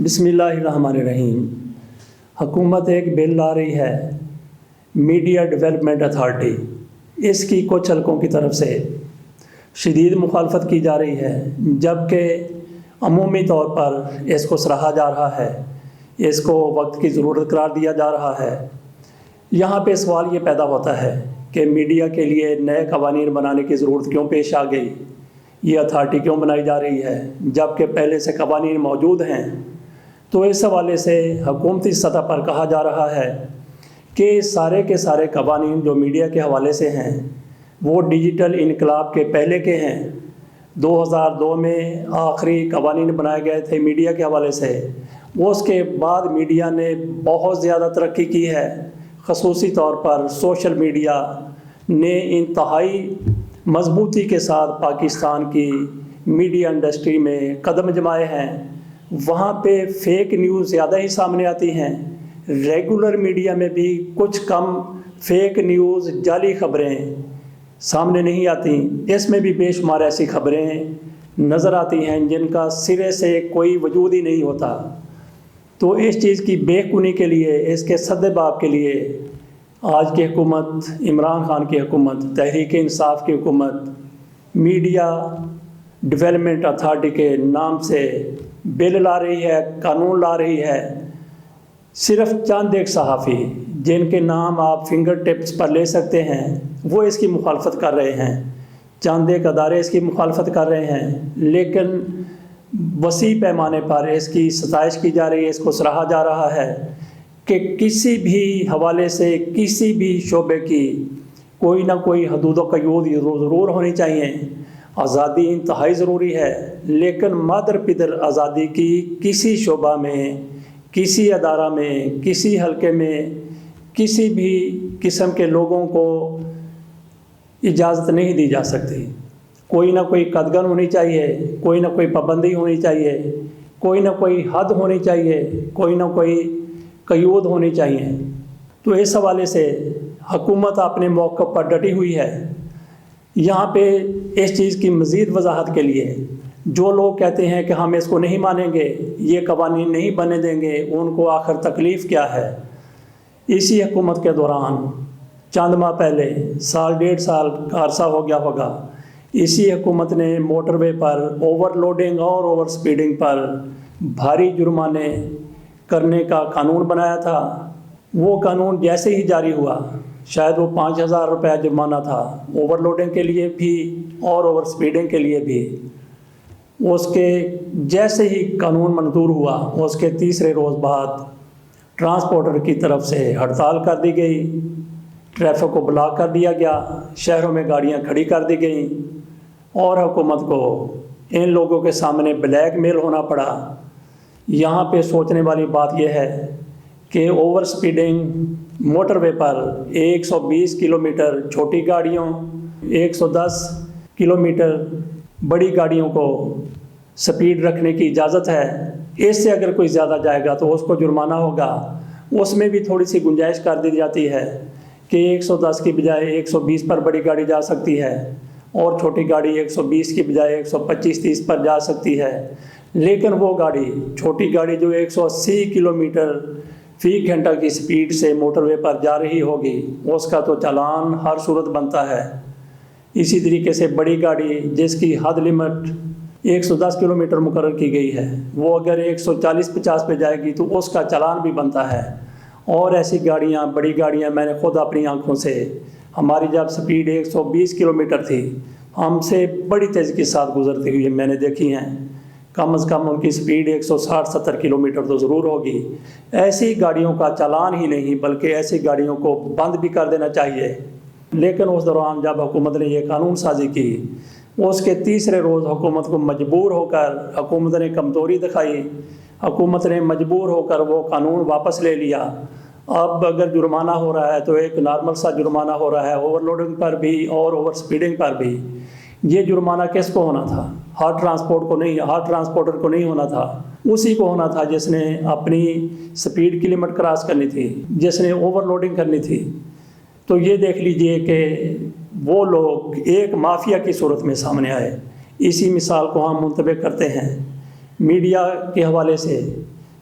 بسم اللہ الرحمن الرحیم۔ حکومت ایک بل لا رہی ہے، میڈیا ڈیولپمنٹ اتھارٹی۔ اس کی کچھ حلقوں کی طرف سے شدید مخالفت کی جا رہی ہے، جبکہ عمومی طور پر اس کو سراہا جا رہا ہے، اس کو وقت کی ضرورت قرار دیا جا رہا ہے۔ یہاں پہ سوال یہ پیدا ہوتا ہے کہ میڈیا کے لیے نئے قوانین بنانے کی ضرورت کیوں پیش آ گئی، یہ اتھارٹی کیوں بنائی جا رہی ہے جبکہ پہلے سے قوانین موجود ہیں۔ تو اس حوالے سے حکومتی سطح پر کہا جا رہا ہے کہ سارے کے سارے قوانین جو میڈیا کے حوالے سے ہیں وہ ڈیجیٹل انقلاب کے پہلے کے ہیں۔ 2002 میں آخری قوانین بنائے گئے تھے میڈیا کے حوالے سے، اس کے بعد میڈیا نے بہت زیادہ ترقی کی ہے۔ خصوصی طور پر سوشل میڈیا نے انتہائی مضبوطی کے ساتھ پاکستان کی میڈیا انڈسٹری میں قدم جمائے ہیں۔ وہاں پہ فیک نیوز زیادہ ہی سامنے آتی ہیں، ریگولر میڈیا میں بھی کچھ کم فیک نیوز، جعلی خبریں سامنے نہیں آتی۔ اس میں بھی بے شمار ایسی خبریں نظر آتی ہیں جن کا سرے سے کوئی وجود ہی نہیں ہوتا۔ تو اس چیز کی بے کنی کے لیے، اس کے سدباب کے لیے آج کی حکومت، عمران خان کی حکومت، تحریک انصاف کی حکومت میڈیا ڈیولپمنٹ اتھارٹی کے نام سے بل لا رہی ہے، قانون لا رہی ہے۔ صرف چند ایک صحافی جن کے نام آپ فنگر ٹپس پر لے سکتے ہیں وہ اس کی مخالفت کر رہے ہیں، چند ایک ادارے اس کی مخالفت کر رہے ہیں، لیکن وسیع پیمانے پر اس کی ستائش کی جا رہی ہے، اس کو سراہا جا رہا ہے کہ کسی بھی حوالے سے، کسی بھی شعبے کی کوئی نہ کوئی حدود و قیود ضرور ہونی چاہیے۔ آزادی انتہائی ضروری ہے، لیکن مادر پدر آزادی کی کسی شعبہ میں، کسی ادارہ میں، کسی حلقے میں کسی بھی قسم کے لوگوں کو اجازت نہیں دی جا سکتی۔ کوئی نہ کوئی قدغن ہونی چاہیے، کوئی نہ کوئی پابندی ہونی چاہیے، کوئی نہ کوئی حد ہونی چاہیے، کوئی نہ کوئی قیود ہونی چاہیے۔ تو اس حوالے سے حکومت اپنے موقف پر ڈٹی ہوئی ہے۔ یہاں پہ اس چیز کی مزید وضاحت کے لیے جو لوگ کہتے ہیں کہ ہم اس کو نہیں مانیں گے، یہ قوانین نہیں بننے دیں گے، ان کو آخر تکلیف کیا ہے؟ اسی حکومت کے دوران چند ماہ پہلے، سال ڈیڑھ سال کا عرصہ ہو گیا ہوگا، اسی حکومت نے موٹر وے پر اوور لوڈنگ اور اوور سپیڈنگ پر بھاری جرمانے کرنے کا قانون بنایا تھا۔ وہ قانون جیسے ہی جاری ہوا، شاید وہ 5000 روپے جرمانہ تھا اوور لوڈنگ کے لیے بھی اور اوور سپیڈنگ کے لیے بھی۔ اس کے جیسے ہی قانون منظور ہوا، اس کے تیسرے روز بعد ٹرانسپورٹر کی طرف سے ہڑتال کر دی گئی، ٹریفک کو بلاک کر دیا گیا، شہروں میں گاڑیاں کھڑی کر دی گئیں اور حکومت کو ان لوگوں کے سامنے بلیک میل ہونا پڑا۔ یہاں پہ سوچنے والی بات یہ ہے کہ اوور سپیڈنگ موٹر وے پر 120 کلومیٹر چھوٹی گاڑیوں، 110 کلومیٹر بڑی گاڑیوں کو سپیڈ رکھنے کی اجازت ہے۔ اس سے اگر کوئی زیادہ جائے گا تو اس کو جرمانہ ہوگا۔ اس میں بھی تھوڑی سی گنجائش کر دی جاتی ہے کہ 110 کی بجائے 120 پر بڑی گاڑی جا سکتی ہے اور چھوٹی گاڑی 120 کی بجائے 125-30 پر جا سکتی ہے۔ لیکن وہ گاڑی، چھوٹی گاڑی جو 180 کلومیٹر فی گھنٹہ کی سپیڈ سے موٹر وے پر جا رہی ہوگی، اس کا تو چالان ہر صورت بنتا ہے۔ اسی طریقے سے بڑی گاڑی جس کی حد لمٹ 110 کلومیٹر مقرر کی گئی ہے، وہ اگر 140-50 پہ جائے گی تو اس کا چالان بھی بنتا ہے۔ اور ایسی گاڑیاں، بڑی گاڑیاں، میں نے خود اپنی آنکھوں سے، ہماری جب سپیڈ 120 کلومیٹر تھی، ہم سے بڑی تیزی کے ساتھ گزرتی ہوئی میں نے دیکھی ہیں۔ کم از کم ان کی سپیڈ 160-70 کلومیٹر تو ضرور ہوگی۔ ایسی گاڑیوں کا چالان ہی نہیں بلکہ ایسی گاڑیوں کو بند بھی کر دینا چاہیے۔ لیکن اس دوران جب حکومت نے یہ قانون سازی کی، اس کے تیسرے روز حکومت کو مجبور ہو کر، حکومت نے کمزوری دکھائی، حکومت نے مجبور ہو کر وہ قانون واپس لے لیا۔ اب اگر جرمانہ ہو رہا ہے تو ایک نارمل سا جرمانہ ہو رہا ہے، اوور لوڈنگ پر بھی اور اوور سپیڈنگ پر بھی۔ یہ جرمانہ کس کو ہونا تھا؟ ہر ٹرانسپورٹر کو نہیں ہونا تھا، اسی کو ہونا تھا جس نے اپنی سپیڈ کی لمٹ کراس کرنی تھی، جس نے اوور لوڈنگ کرنی تھی۔ تو یہ دیکھ لیجئے کہ وہ لوگ ایک مافیا کی صورت میں سامنے آئے۔ اسی مثال کو ہم منتبہ کرتے ہیں میڈیا کے حوالے سے